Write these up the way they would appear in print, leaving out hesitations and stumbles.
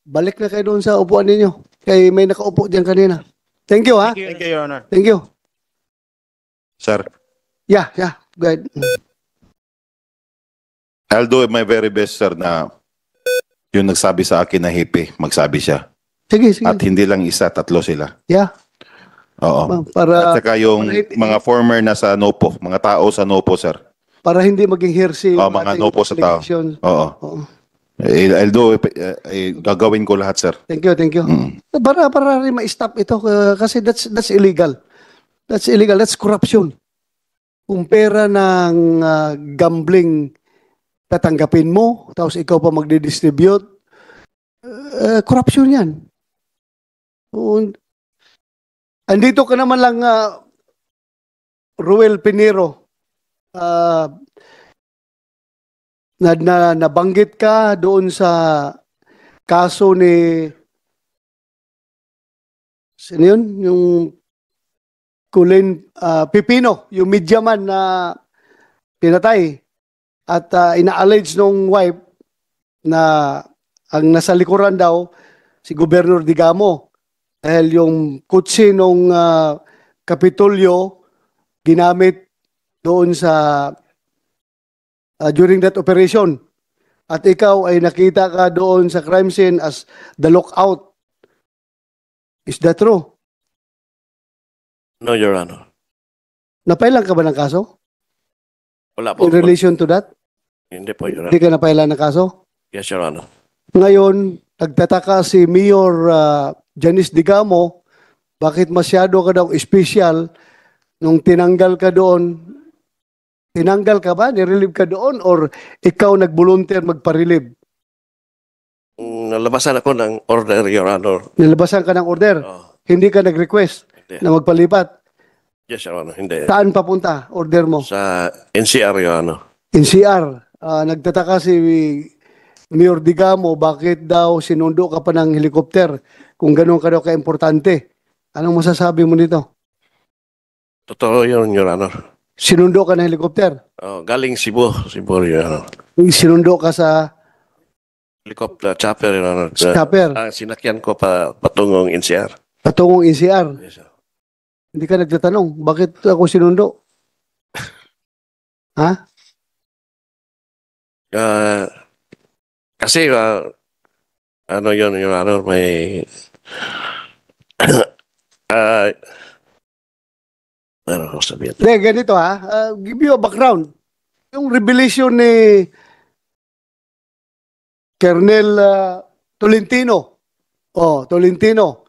Balik na kayo doon sa upuan ninyo. Kaya may nakaupo diyan kanina. Thank you, ha? Thank you, Your Honor. Thank you. Sir, Yeah. Go ahead. I'll do my very best, sir, na yung nagsabi sa akin na hippie, magsabi siya. Sige. At hindi lang isa, tatlo sila. Yeah. Oo. Para, At saka yung mga former na sa NOPO, mga tao sa NOPO, sir. para hindi maging hearsay. Oo, yung mga ating NOPO sa tao. allegations. Oo. Oo. I'll do, gagawin ko lahat, sir. Thank you. Para rin ma-stop ito kasi that's illegal. That's illegal. That's corruption. Kung pera ng gambling tatanggapin mo, tapos ikaw pa magdi-distribute, corruption yan. Andito ka naman lang, Ruel Pinero, nabanggit ka doon sa kaso ni sino yun? Yung Colin Pipino, yung mediaman na pinatay at ina-allege nung wife na ang nasa likuran daw si Gobernador Digamo dahil yung kutsi nung Kapitolyo ginamit doon sa during that operation. At ikaw ay nakita ka doon sa crime scene as the lookout. Is that true? No, Your Honor. Napailan ka ba ng kaso? Wala po. In relation to that? Hindi po, Your Hindi Honor. ka napailan ng kaso? Yes, Your Honor. Ngayon, nagtataka si Mayor Janice Digamo, bakit masyado ka daw special nung tinanggal ka doon? Tinanggal ka ba? Nirelieve ka doon? Or ikaw nag-volunteer magpa-relieve? Nalabasan ako ng order, Your Honor. Nilabasan ka ng order? Oh, Hindi ka nag-request hindi. na magpalipat? Yes, Your Honor. Hindi. Saan papunta? Order mo? Sa NCR, Your Honor. NCR. Nagtataka si Mayor Digamo, bakit daw sinundo ka pa ng helicopter kung gano'n ka daw ka-importante? Anong masasabi mo nito? Totoo yun, Your Honor. Sinundo ka ng helicopter? Oh, galing Cebu, Your Honor. Sinundo ka sa Helicopter, chopper, Your Honor. chopper, Sinakyan ko patungong NCR. patungong NCR. Yes, sir. Hindi ka nagtatanong, bakit ako sinundo? Ha? Kasi, ano yun, Your Honor, may... ano ko sabihin? Hindi, ganito ha. Give you a background. Yung revelation ni Colonel Tolentino. Tolentino.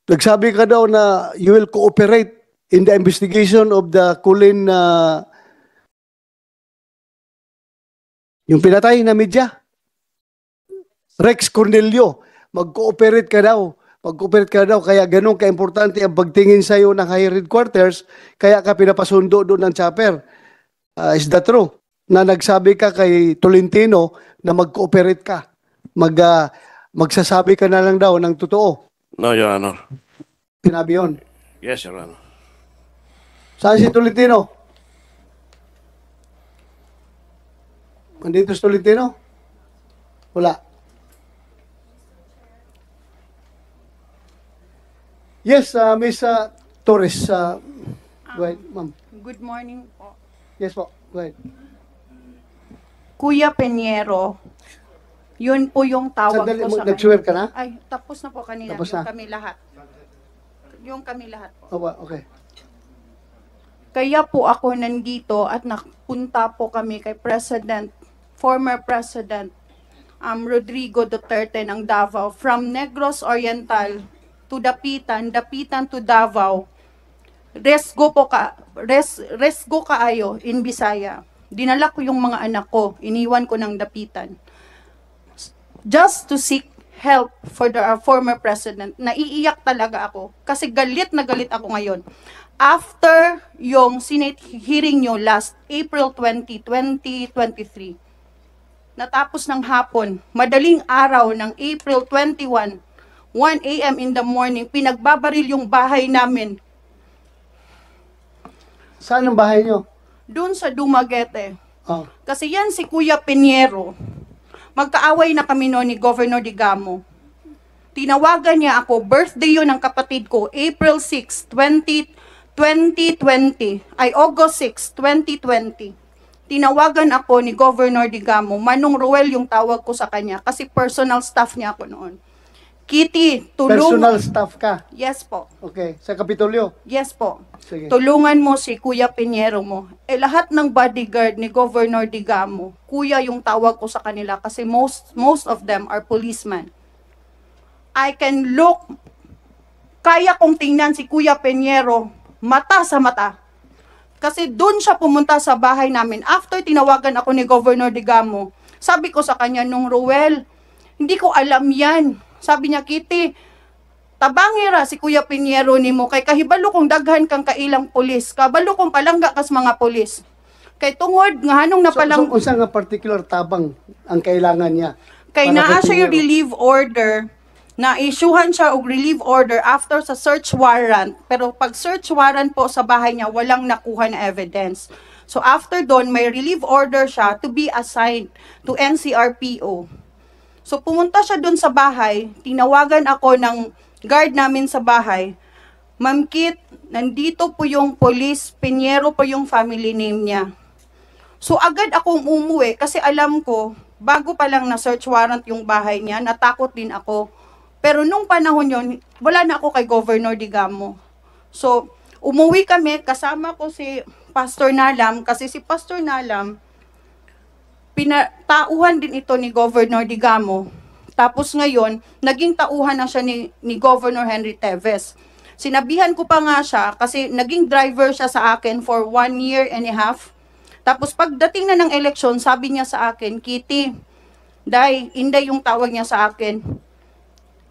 Nagsabi ka daw na you will cooperate in the investigation of the Colin yung pinatay na media. Rex Cornelio. Mag-cooperate ka daw. Kaya ganun ka-importante ang pagtingin sa'yo ng higher headquarters, kaya ka pinapasundo doon ng chopper. Is that true? Na nagsabi ka kay Tolentino na mag-cooperate ka. Magsasabi ka na lang daw ng totoo. No, Your Honor. Sinabi yun. Yes, Your Honor. Saan si Tolentino? Andito si Tolentino? Wala. Yes, Miss Torres. Go ahead, ma'am. Good morning po. Yes po, go ahead. Kuya Peñero, yun po yung tawag Sandali, ko sa nag-swear ka na? Ay, tapos na po kanina. Tapos yung na? kami lahat. Yung kami lahat po. Okay. Kaya po ako nandito at napunta po kami kay former President Rodrigo Duterte ng Davao from Negros Oriental to Dapitan to Davao. Resgo kaayo in Bisaya. Dinala ko yung mga anak ko, iniwan ko ng Dapitan. Just to seek help for the former president. Naiiyak talaga ako kasi galit na galit ako ngayon. After yung Senate hearing nyo last April 20, 2023, natapos ng hapon, madaling araw ng April 21, 1 a.m. in the morning, pinagbabaril yung bahay namin. Saan ang bahay nyo? Doon sa Dumaguete. Oh. Kasi yan si Kuya Peñero. Magkaaway na kami noon ni Governor Digamo. Tinawagan niya ako, birthday yun ng kapatid ko, April 6, 2020, August 6, 2020. Tinawagan ako ni Governor Digamo, Manong Ruel yung tawag ko sa kanya, kasi personal staff niya ako noon. Kitty, Personal staff ka. Yes po. Okay. Sa Kapitolyo. Yes po. Sige. Tulungan mo si Kuya Piñero mo. Lahat ng bodyguard ni Governor Digamo, Kuya yung tawag ko sa kanila kasi most of them are policemen. I can look, kaya kong tingnan si Kuya Piñero mata sa mata. Kasi doon siya pumunta sa bahay namin. After tinawagan ako ni Governor Digamo, sabi ko sa kanya, nung Ruel, hindi ko alam yan. Sabi niya, Kitty, tabangira si Kuya Piñero ni mo, kay kahibalo kong daghan kang kailang pulis, kabalo kong palangga kas mga pulis. Kay tungod, nga hanong na palang... So unsa nga particular tabang ang kailangan niya? Kay Para naa kay siya yung Piñero? relief order, na-issuehan siya og relief order after sa search warrant. Pero pag search warrant po sa bahay niya, walang nakuha na evidence. So after doon, may relief order siya to be assigned to NCRPO. So pumunta siya doon sa bahay, tinawagan ako ng guard namin sa bahay, Ma'am Kit, nandito po yung police, Piñero po yung family name niya. So agad akong umuwi kasi alam ko, bago pa lang na search warrant yung bahay niya, natakot din ako. Pero nung panahon yon, wala na ako kay Governor Digamo. So umuwi kami, kasama ko si Pastor Nalam, kasi si Pastor Nalam, pinatauhan din ito ni Governor Digamo. Tapos ngayon, naging tauhan na siya ni Governor Henry Teves. Sinabihan ko pa nga siya kasi naging driver siya sa akin for 1 year and a half. Tapos pagdating na ng eleksyon, sabi niya sa akin, Kitty, Inday yung tawag niya sa akin.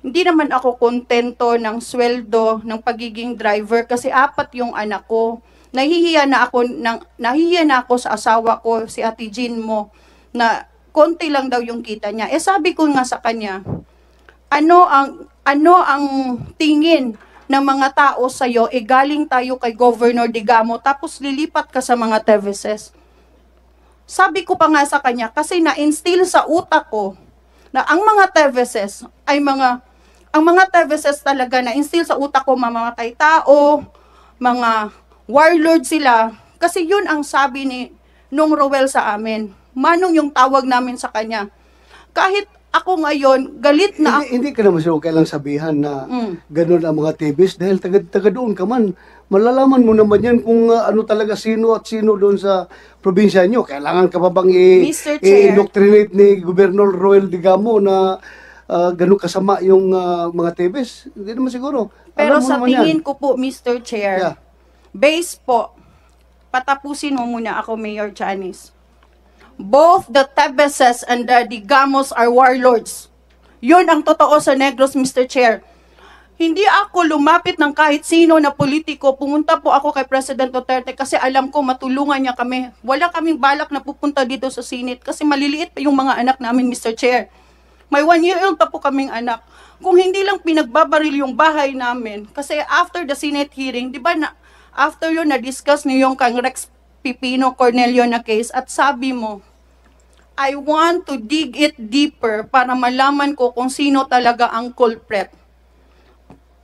Hindi naman ako kontento ng sweldo ng pagiging driver kasi 4 yung anak ko. Nahihiya na ako sa asawa ko, si Ate Jean mo, na konti lang daw yung kita niya. Sabi ko nga sa kanya, ano ang tingin ng mga tao sa iyo, galing tayo kay Governor Digamo, tapos lilipat ka sa mga Teveses. Sabi ko pa nga sa kanya, kasi na-instill sa utak ko, na ang mga Teveses talaga na-instill sa utak ko, mamamatay tao, mga warlord sila, kasi yun ang sabi nung Ruel sa amin. Manong yung tawag namin sa kanya. Kahit ako ngayon, galit na ako. Hindi ka naman siya kailang sabihan na ganun ang mga TVs dahil taga doon ka man. Malalaman mo naman yan kung ano talaga sino at sino doon sa probinsya nyo. Kailangan ka pa bang Mr. Chair. i-indoctrinate ni Gobernador Roel Digamo na ganun kasama yung mga TVs? Hindi naman siguro. Pero Alam mo sa naman tingin yan. ko po, Mr. Chair, Yeah. base po, patapusin mo muna ako, Mayor Janice. Both the Teveses and the Digamos are warlords. Yun ang totoo sa Negros, Mr. Chair. Hindi ako lumapit ng kahit sino na politiko. Pumunta po ako kay President Duterte kasi alam ko matulungan niya kami. Wala kaming balak na pupunta dito sa Senate kasi maliliit pa yung mga anak namin, Mr. Chair. May 1-year-old pa po kaming anak. Kung hindi lang pinagbabaril yung bahay namin, kasi after the Senate hearing, di ba after yun na-discuss niyo yung kang Rex Pipino Cornelio na case at sabi mo, I want to dig it deeper para malaman ko kung sino talaga ang culprit.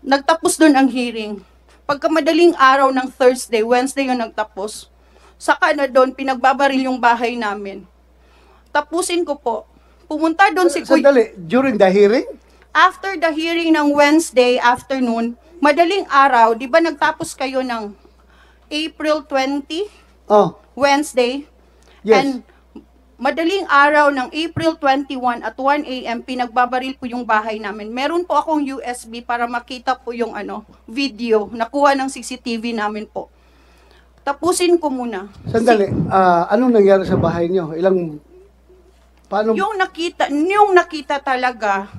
Nagtapos doon ang hearing. Pagka madaling araw ng Thursday, Wednesday yung nagtapos, saka na doon pinagbabaril yung bahay namin. Tapusin ko po. Pumunta doon si Kuya. Sandali, during the hearing? After the hearing ng Wednesday afternoon, madaling araw, di ba nagtapos kayo ng April 20, Oh, Wednesday? yes. And madaling araw ng April 21 at 1 a.m., pinagbabaril po yung bahay namin. Meron po akong USB para makita po yung video, nakuha ng CCTV namin po. Tapusin ko muna. Sandali, anong nangyari sa bahay niyo? Paano? Yung nakita talaga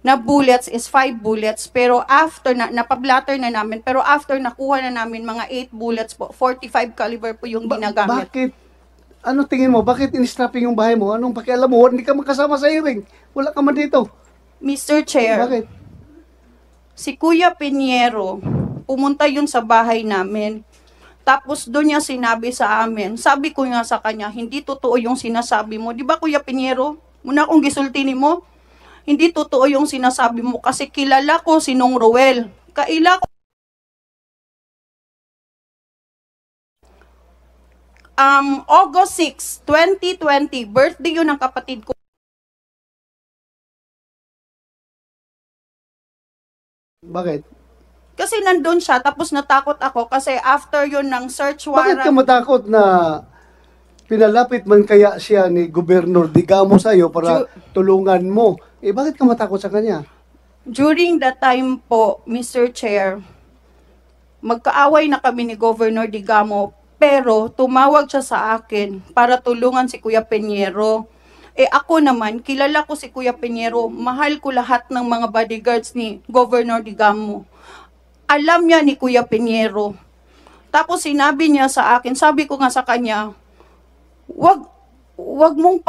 na bullets is 5 bullets, pero after napablatter na namin, pero after nakuha na namin mga 8 bullets po, 45 caliber po yung ginagamit. Bakit? Ano tingin mo? Bakit in-strapping yung bahay mo? Anong pakialam mo? Hindi ka makasama sa hearing. Wala ka man dito. Mr. Chair, Bakit? si Kuya Piñero, pumunta yun sa bahay namin. Tapos doon niya sinabi sa amin, sabi ko nga sa kanya, hindi totoo yung sinasabi mo. Di ba Kuya Piñero? Muna akong gisulti nimo, hindi totoo yung sinasabi mo kasi kilala ko si Nong Roel. Kaila ko August 6, 2020, birthday yun ng kapatid ko. Bakit? Kasi nandun siya, tapos natakot ako kasi after yun ng search Bakit ka warrant. matakot na pinalapit man kaya siya ni Gobernador Digamo sa'yo para tulungan mo? Bakit ka matakot sa kanya? During that time po, Mr. Chair, magkaaway na kami ni Governor Digamo, pero tumawag siya sa akin para tulungan si Kuya Peñero. Ako naman, kilala ko si Kuya Peñero, mahal ko lahat ng mga bodyguards ni Governor Digamo. Alam niya ni Kuya Peñero. Tapos sinabi niya sa akin, sabi ko nga sa kanya, wag mong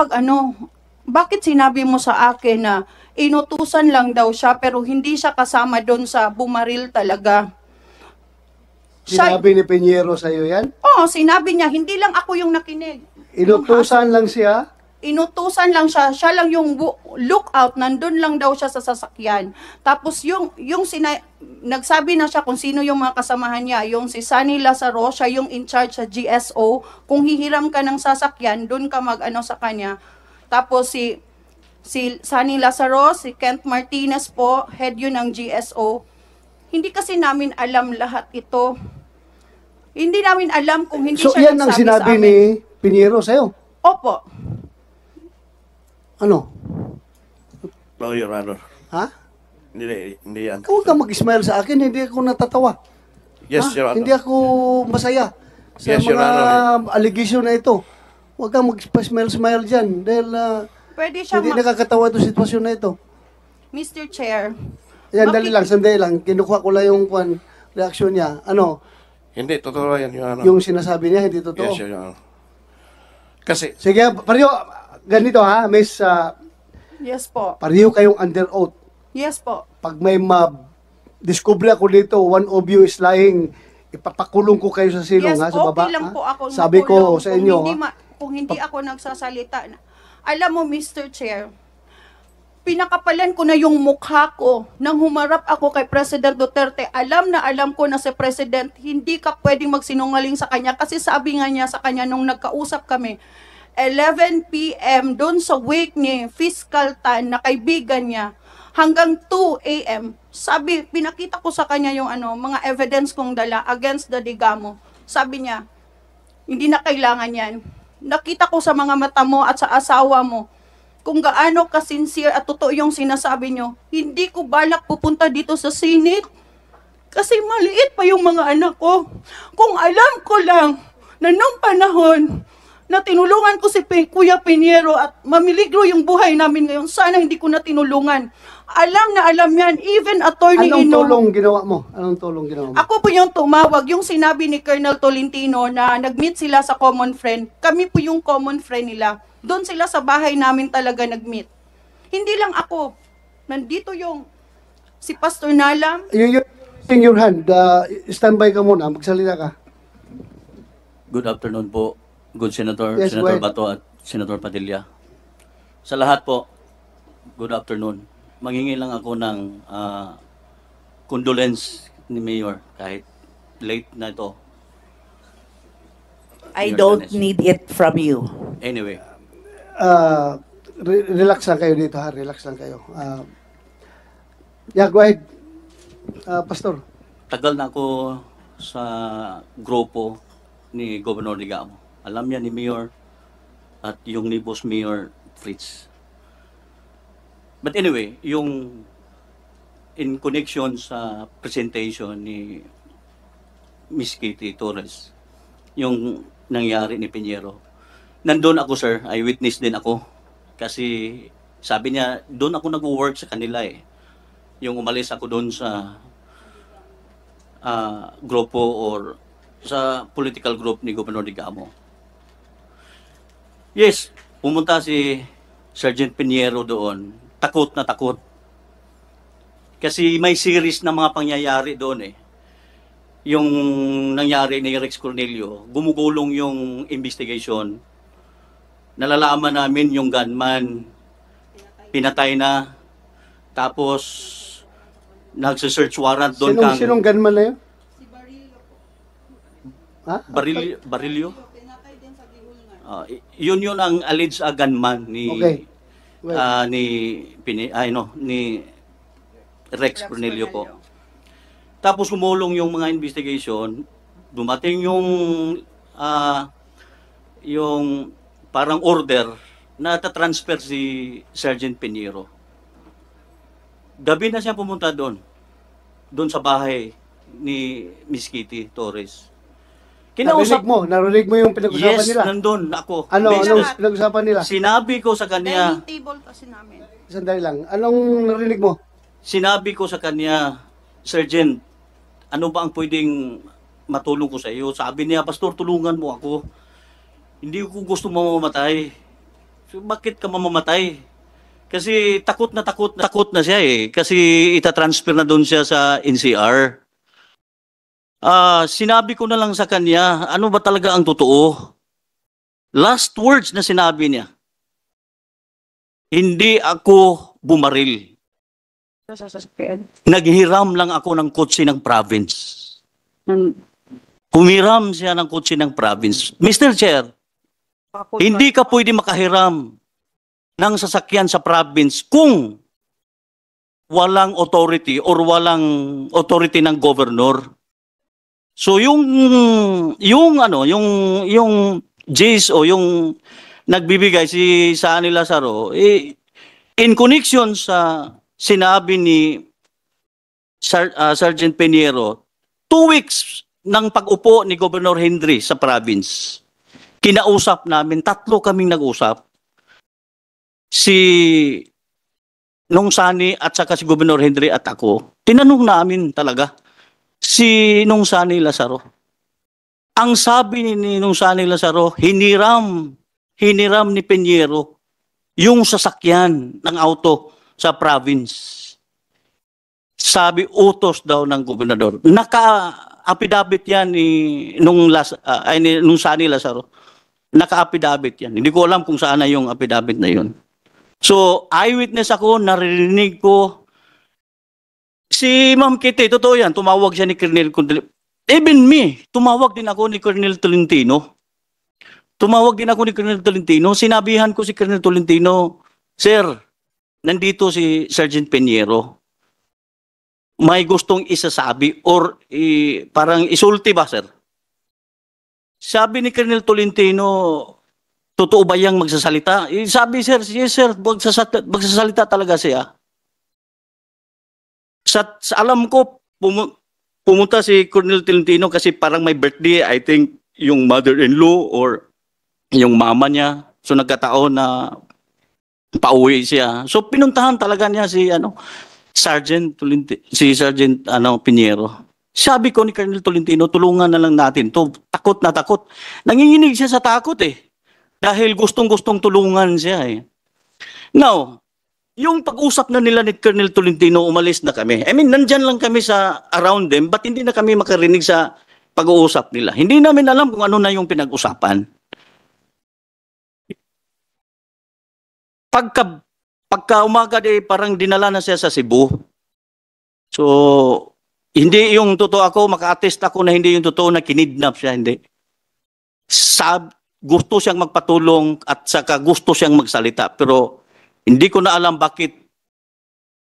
bakit sinabi mo sa akin na inutusan lang daw siya pero hindi siya kasama doon sa bumaril talaga. Sinabi ni Peñero sa'yo yan? Oo, sinabi niya, hindi lang ako yung nakinig. Inutusan lang siya? Inutusan lang siya, siya lang yung lookout, nandun lang daw siya sa sasakyan. Tapos nagsabi na siya kung sino yung mga kasamahan niya, yung si Sunny Lazaro, siya yung in charge sa GSO, kung hihiram ka ng sasakyan, dun ka sa kanya. Tapos si Sunny Lazaro, si Kent Martinez po, head yun ng GSO. Hindi kasi namin alam lahat ito. Hindi namin alam kung hindi So siya yan ang nagsabi sinabi sa amin. ni Peñero sa'yo? Opo. Ano? No, Your Honor. Ha? Hindi yan. Huwag ka mag-smile sa akin, hindi ako natatawa. Yes, Your Honor. Hindi ako masaya sa Yes, Your mga Honor. allegation na ito. Huwag kang mag-smile dyan dahil Pwede siya hindi nakakatawa itong sitwasyon na ito. Mr. Chair, Yan, sandali lang. Kinukuha ko lang yung reaction niya. Ano? Hindi, totoo yan, Your Honor. Yung sinasabi niya, hindi totoo. Yes, Your Honor. Kasi, Sige, pareho, ganito ha, Miss, yes po. pareho kayong under oath. Yes po. Pag may discover ako dito, one of you is lying, ipapakulong ko kayo sa silong Yes, ha, sa baba. okay lang ha? po ako Sabi ko makulong sa kung inyo, kung hindi ako nagsasalita. Alam mo, Mr. Chair, pinakapalan ko na yung mukha ko nang humarap ako kay President Duterte. Alam ko na si President, hindi ka pwedeng magsinungaling sa kanya kasi sabi nga niya sa kanya nung nagkausap kami, 11 p.m. doon sa wake ni Fiscal Tan na kaibigan niya hanggang 2 a.m. Sabi, pinakita ko sa kanya yung mga evidence kong dala against the Digamo. Sabi niya, hindi na kailangan yan. Nakita ko sa mga mata mo at sa asawa mo kung gaano ka-sincere at totoo yung sinasabi nyo. Hindi ko balak pupunta dito sa Senate kasi maliit pa yung mga anak ko. Kung alam ko lang na nung panahon na tinulungan ko si Kuya Peñero at mamiligro yung buhay namin ngayon, sana hindi ko na tinulungan. Alam na alam yan, even Attorney anong Ino. tulong ginawa mo? Anong tulong ginawa mo? Ako po yung tumawag, yung sinabi ni Colonel Tolentino na nag-meet sila sa common friend. Kami po yung common friend nila. Doon sila sa bahay namin talaga nag-meet. Hindi lang ako. Nandito yung si Pastor Nalam. You're raising your hand. Standby ka muna. Magsalita ka. Good afternoon po, good Senator, Yes, Senator go ahead. Bato at Senator Padilla. Sa lahat po, good afternoon. Mangingi lang ako ng condolence ni Mayor kahit late na ito. I Mayor don't Danes. need it from you. Anyway, Relax lang kayo dito ha. Relax lang kayo. Yeah, go ahead. Pastor. tagal na ako sa grupo ni Governor Digamo. Alam niya ni Mayor at yung ni Boss Mayor Fritz. But anyway, yung in connection sa presentation ni Miss Kitty Torres, yung nangyari ni Peñero, nandun ako, sir, eyewitness din ako. Kasi sabi niya, doon ako nag-work sa kanila eh. Yung umalis ako doon sa grupo or sa political group ni Governor Digamo. Yes, pumunta si Sergeant Peñero doon. Takot na takot. Kasi may series na mga pangyayari doon eh. Yung nangyari ni Rex Cornelio, gumugulong yung investigation. Nalalaman namin yung gunman pinatay na. Tapos, nagsa-search warrant doon Sinong gunman na yun? Ha? Barilio? Yun ang alleged gunman ni Okay. Well, ni Rex Cornelio po. Tapos sumulong yung mga investigation, dumating yung parang order na ta-transfer si Sergeant Pinheiro. Gabi na siya pumunta doon sa bahay ni Miss Kitty Torres. narinig mo yung pinag-usapan Yes, nila? nandun ako. Anong pinag-usapan nila? Sinabi ko sa kanya, Dining table kasi namin. Sandali lang. Anong narinig mo? sinabi ko sa kanya, Sergeant, ano ba ang pwedeng matulong ko sa iyo? Sabi niya, Pastor, tulungan mo ako. Hindi ko gusto mamamatay. So, bakit ka mamamatay? Kasi takot na siya eh. Kasi itatransfer na doon siya sa NCR. Sinabi ko na lang sa kanya, ano ba talaga ang totoo? Last words na sinabi niya, hindi ako bumaril. Naghiram lang ako ng kotse ng province. Humiram siya ng kotse ng province. Mr. Chair, hindi ka pwede makahiram ng sasakyan sa province kung walang authority or walang authority ng governor. So yung Jace o yung nagbibigay si Sani Lazaro in connection sa sinabi ni Sergeant Pinheiro 2 weeks ng pag-upo ni Governor Henry sa province. Kinausap namin, 3 kaming nag-usap. Si Nung Sani at saka si Governor Henry at ako. Tinanong namin talaga si Nung Sani Lazaro. Ang sabi ni Nung Sani Lazaro, hiniram ni Pinheiro yung sasakyan ng auto sa province. Sabi, utos daw ng gobernador. Naka-affidavit yan ni Nung Sani Lazaro. Naka-affidavit yan. Hindi ko alam kung saan na yung affidavit na yun. So, eyewitness ako, narinig ko. Si Ma'am Kitty, totoo yan, tumawag siya ni Colonel Tolentino. Even me, tumawag din ako ni Colonel Tolentino. Sinabihan ko si Colonel Tolentino, Sir, nandito si Sergeant Pinheiro. May gustong isasabi or parang isulti ba, sir? Sabi ni Colonel Tolentino, totoo ba yang magsasalita? Sabi, sir, yes sir, magsasalita talaga siya. Sa alam ko, pumunta si Colonel Tolentino kasi parang may birthday, I think yung mother-in-law or yung mama niya. So nagkataon na pauwi siya. So pinuntahan talaga niya si Sergeant Pinheiro. Sabi ko ni Colonel Tolentino, tulungan na lang natin to. Takot na takot. Nanginginig siya sa takot eh. Dahil gustong-gustong tulungan siya eh. Now, yung pag-usap na nila ni Colonel Tolentino, umalis na kami. I mean, nandyan lang kami sa around them, but hindi na kami makarinig sa pag-uusap nila. Hindi namin alam kung ano na yung pinag-usapan. Pagka umaga parang dinala na siya sa Cebu. So, hindi yung totoo ako, maka-attest ako na hindi yung totoo na kinidnap siya, hindi. Gusto siyang magpatulong at saka gusto siyang magsalita. Pero hindi ko na alam bakit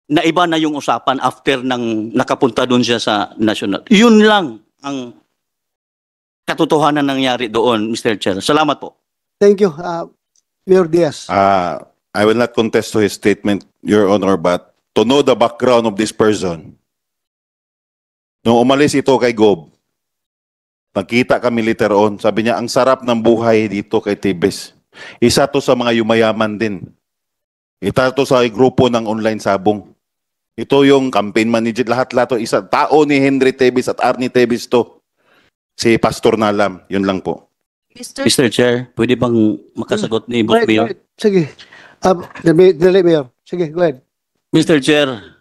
naiba na yung usapan after nang nakapunta doon siya sa national. Yun lang ang katotohanan nangyari doon, Mr. Chair. Salamat po. Thank you, Mayor Diaz. I will not contest to his statement, Your Honor, but to know the background of this person, nung umalis ito kay Gob, nagkita kami later on, sabi niya, ang sarap ng buhay dito kay Tibes. Isa to sa mga yumayaman din. Ito to sa grupo ng online sabong. Ito yung campaign manager, lahat-lahat to. Isa tao ni Henry Tibes at Arnie Tibes to. Si Pastor Nalam, yun lang po. Mr. Chair, pwede bang makasagot ni Boss Mayor? Sige. Dali, Mayor. Sige, go ahead. Mr. Chair,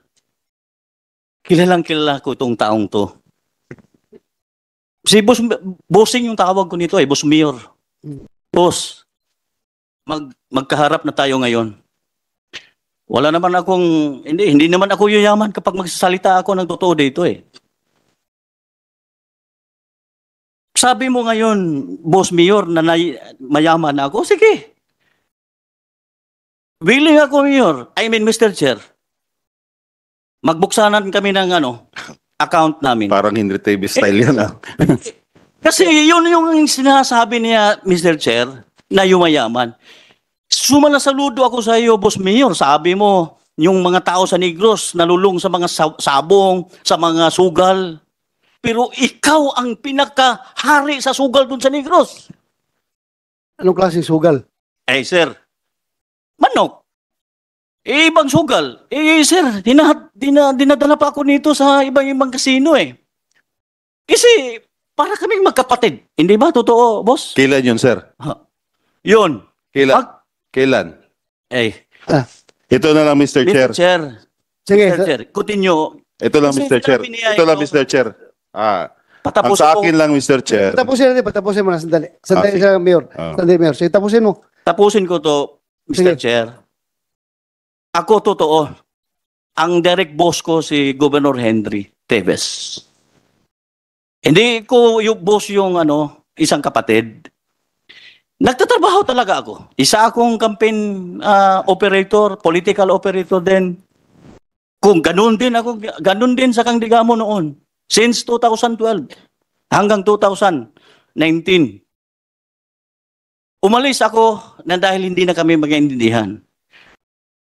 kilala ko itong taong to. Si Bossing yung tawag ko nito Boss Mayor. Boss, magkaharap na tayo ngayon. Wala naman akong, hindi naman ako yuyaman kapag magsasalita ako ng totoo dito eh. Sabi mo ngayon, Boss Mayor, na mayaman ako, sige. Willing ako, Mayor. Mr. Chair. Magbuksanan kami ng account namin. Parang Henry Davis style yan ah. Kasi yun yung sinasabi niya, Mr. Chair, na yumayaman. Sumalasaludo ako sa iyo, Boss Mayor. Sabi mo, yung mga tao sa Negros nalulung sa mga sabong, sa mga sugal. Pero ikaw ang pinakahari sa sugal dun sa Negros. Anong klaseng sugal? Sir, manok. Ibang sugal. Sir, dinadala pa ako nito sa ibang kasino eh. Kasi para kaming magkapatid. Hindi ba? Totoo, boss? Kailan yun, sir? Yun. Kailan? Ito na lang, Mr. Chair. Mr. Chair. Sige. Mr. Chair, continue. Ito lang, Kasi Mr. Chair. sinabi niya Ito lang, ito. Mr. Chair. Ang Patapos sa ko. akin lang, Mr. Chair. Patapusin mo na, sandali. Sandali sige. sa Mayor. Ah. Sandali, Mayor. Sige, tapusin mo. Tapusin ko to, Mr. Sige. Chair. Ako totoo. Ang direct boss ko si Governor Henry Teves. Hindi ko yung boss yung isang kapatid. Nagtatrabaho talaga ako. Isa akong campaign operator, political operator din. Kung ganun din sa Kang Digamo noon. Since 2012 hanggang 2019. Umalis ako na dahil hindi na kami magkaintindihan.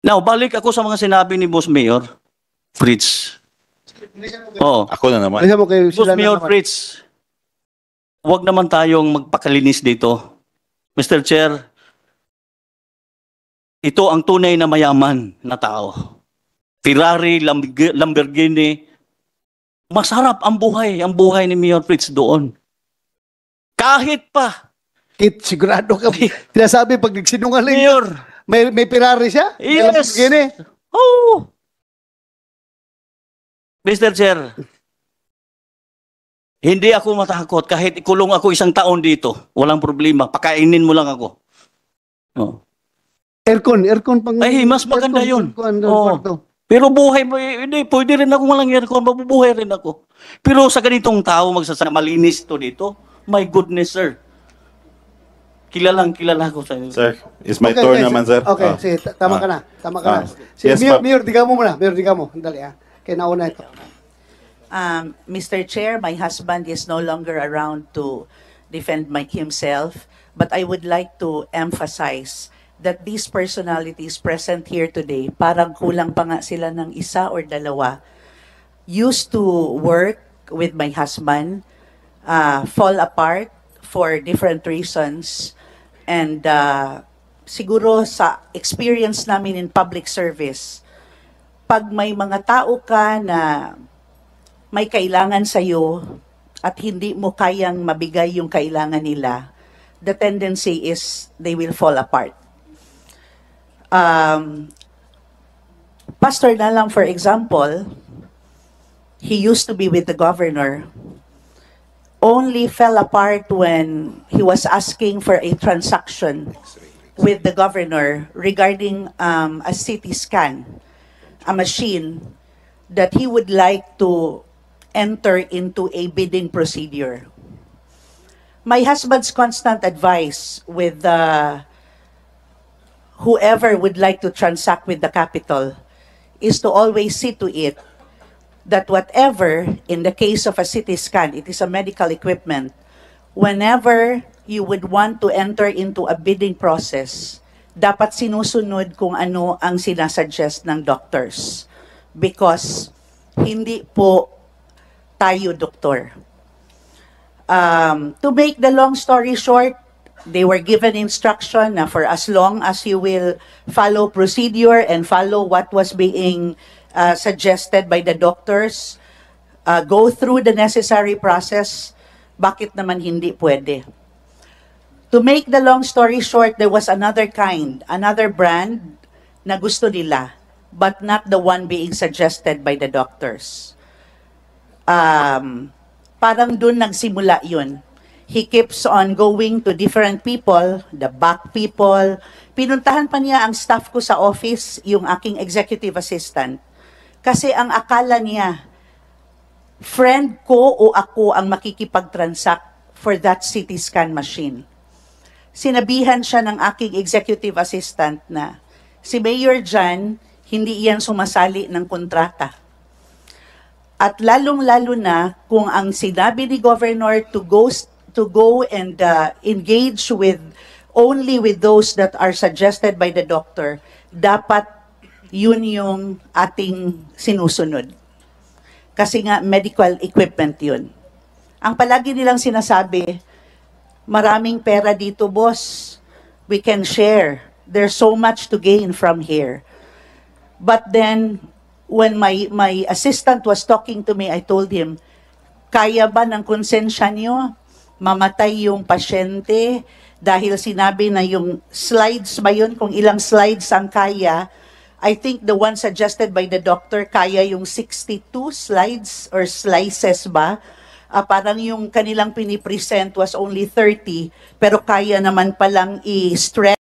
Now, balik ako sa mga sinabi ni Boss Mayor Fritz. Oo. Ako na naman. Alisan mo kayo Boss sila Mayor naman. Fritz, huwag naman tayong magpakalinis dito. Mr. Chair, ito ang tunay na mayaman na tao. Ferrari, Lamborghini, masarap ang buhay ni Mayor Fritz doon. Kahit pa, Kit, sigurado ka. Sinasabi pag nagsinungaling, Mayor, may Ferrari siya? May yes, Lamborghini? oh. Mr. Chair, hindi ako matakot kahit ikulong ako 1 taon dito. Walang problema. Pakainin mo lang ako. Oh. Aircon pang... Ay, mas maganda yun. Oo. Oo. Pero buhay mo, hindi, pwede rin ako walang aircon, mabubuhay rin ako. Pero sa ganitong tao, malinis to dito, my goodness, sir. Kilala ko sa inyo. Sir, it's my turn naman, sir. Okay, Ah. sige, tama ka na. Tama ka na. Sige, Yes, Mayor, digamo muna. Mayor, digamo. Dali ah. Kaya nauna ito. Mr. Chair, my husband is no longer around to defend himself, but I would like to emphasize that these personalities present here today, parang kulang pa nga sila ng 1 or 2, used to work with my husband, fall apart for different reasons, and siguro sa experience namin in public service, pag may mga tao ka na may kailangan sa'yo at hindi mo kayang mabigay yung kailangan nila, the tendency is they will fall apart. Pastor na lang, for example, he used to be with the governor, only fell apart when he was asking for a transaction with the governor regarding a CT scan, a machine that he would like to enter into a bidding procedure. My husband's constant advice with whoever would like to transact with the capital is to always see to it that whatever, in the case of a CT scan, it is a medical equipment, whenever you would want to enter into a bidding process, dapat sinusunod kung ano ang sinasuggest ng doctors. Because hindi po tayo doktor. To make the long story short, they were given instruction na for as long as you will follow procedure and follow what was being suggested by the doctors, go through the necessary process, bakit naman hindi pwede? To make the long story short, there was another brand na gusto nila, but not the one being suggested by the doctors. Parang dun nagsimula yun. he keeps on going to different people, the back people. Pinuntahan pa niya ang staff ko sa office, yung aking executive assistant. Kasi ang akala niya, friend ko o ako ang makikipag-transact for that CT scan machine. Sinabihan siya ng aking executive assistant na, si Mayor Jan, hindi iyan sumasali ng kontrata. At lalong-lalo na kung ang sinabi ni Governor to go and engage with only with those that are suggested by the doctor, dapat yun yung ating sinusunod. Kasi nga medical equipment yun. Ang palagi nilang sinasabi, maraming pera dito, boss. We can share. There's so much to gain from here. But then, when my assistant was talking to me, I told him, kaya ba ng konsensya niyo mamatay yung pasyente dahil sinabi na yung slides ba yun, kung ilang slides ang kaya? I think the one suggested by the doctor, kaya yung 62 slides or slices ba? Parang yung kanilang pinipresent was only 30, pero kaya naman palang i-stretch